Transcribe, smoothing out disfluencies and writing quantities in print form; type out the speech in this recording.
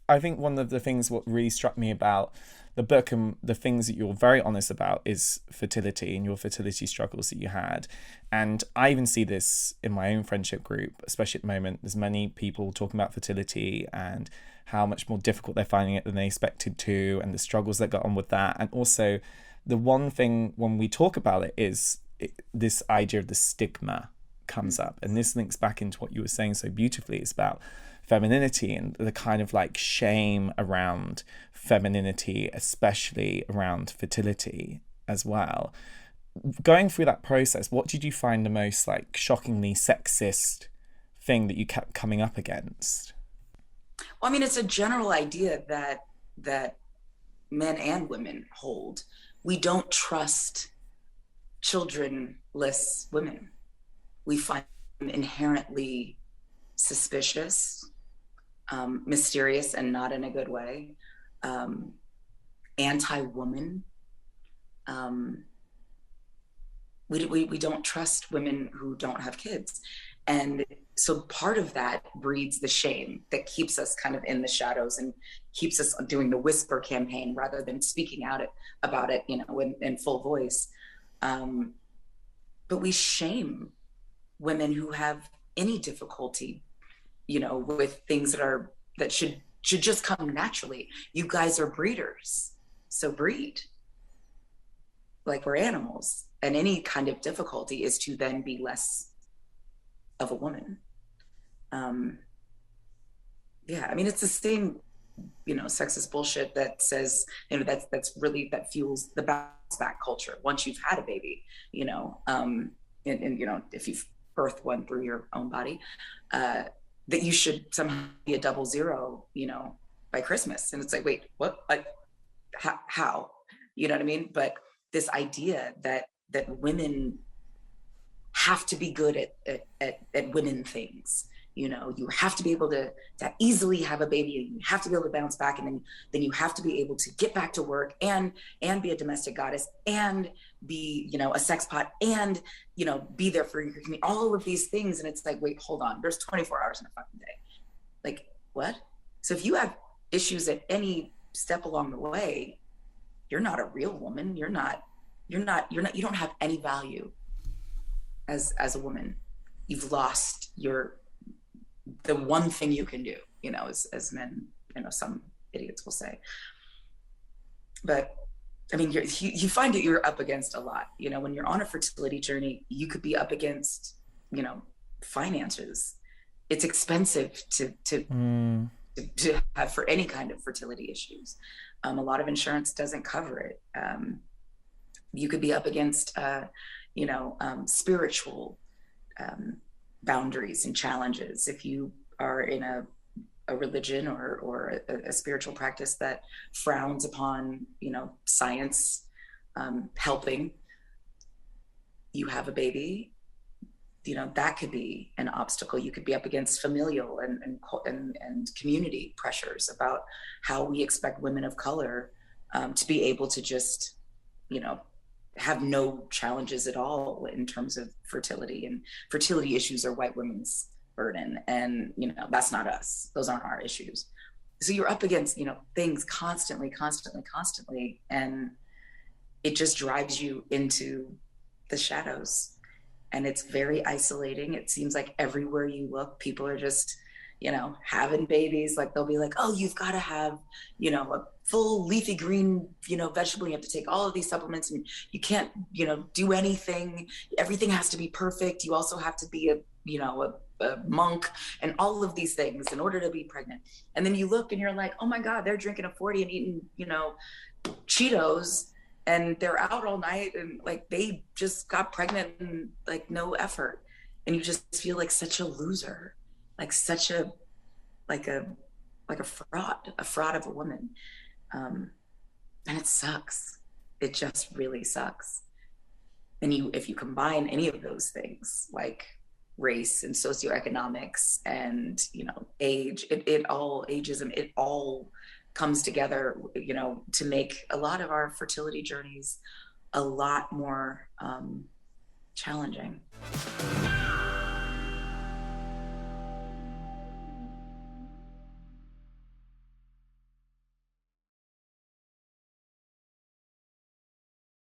I think one of the things what really struck me about the book and the things that you're very honest about is fertility and your fertility struggles that you had. And I even see this in my own friendship group, especially at the moment. There's many people talking about fertility and how much more difficult they're finding it than they expected to, and the struggles that got on with that. And also, the one thing when we talk about it is this idea of the stigma comes up. And this links back into what you were saying so beautifully. It's about femininity and the kind of like shame around femininity, especially around fertility as well. Going through that process, what did you find the most like shockingly sexist thing that you kept coming up against? Well, I mean, it's a general idea that men and women hold. We don't trust childrenless women. We find them inherently suspicious, mysterious, and not in a good way, anti-woman. We don't trust women who don't have kids. And so part of that breeds the shame that keeps us kind of in the shadows and keeps us doing the whisper campaign rather than speaking out about it, in full voice. But we shame women who have any difficulty, with things that should just come naturally. You guys are breeders, so breed like we're animals. And any kind of difficulty is to then be less of a woman. Yeah, I mean, it's the same, sexist bullshit that says, that fuels the bounce back culture. Once you've had a baby, and if you've birthed one through your own body, that you should somehow be a 00, by Christmas. And it's like, wait, what? Like, how? You know what I mean? But this idea that women have to be good at women things. You have to be able to easily have a baby, and you have to be able to bounce back, and then you have to be able to get back to work and be a domestic goddess and be, a sex pot and, be there for your community, all of these things. And it's like, wait, hold on, there's 24 hours in a fucking day. Like, what? So if you have issues at any step along the way, you're not a real woman. You don't have any value as a woman. You've lost the one thing you can do, as men, some idiots will say. But I mean, you find that you're up against a lot. When you're on a fertility journey, you could be up against, finances. It's expensive to have for any kind of fertility issues. A lot of insurance doesn't cover it. You could be up against, spiritual boundaries and challenges. If you are in a religion or a spiritual practice that frowns upon, science helping you have a baby, that could be an obstacle. You could be up against familial and community pressures about how we expect women of color to be able to just, have no challenges at all in terms of fertility. And fertility issues are white women's burden. And, that's not us. Those aren't our issues. So you're up against, things constantly. And it just drives you into the shadows. And it's very isolating. It seems like everywhere you look, people are just, having babies. Like they'll be like, oh, you've got to have, a full leafy green, vegetable. You have to take all of these supplements, and you can't, do anything. Everything has to be perfect. You also have to be a monk and all of these things in order to be pregnant. And then you look and you're like, oh my God, they're drinking a 40 and eating, Cheetos, and they're out all night, and like they just got pregnant and like no effort. And you just feel like such a loser, like such a fraud of a woman. And it sucks. It just really sucks. And if you combine any of those things, like race and socioeconomics and, age, it all ageism, it all comes together, to make a lot of our fertility journeys a lot more challenging.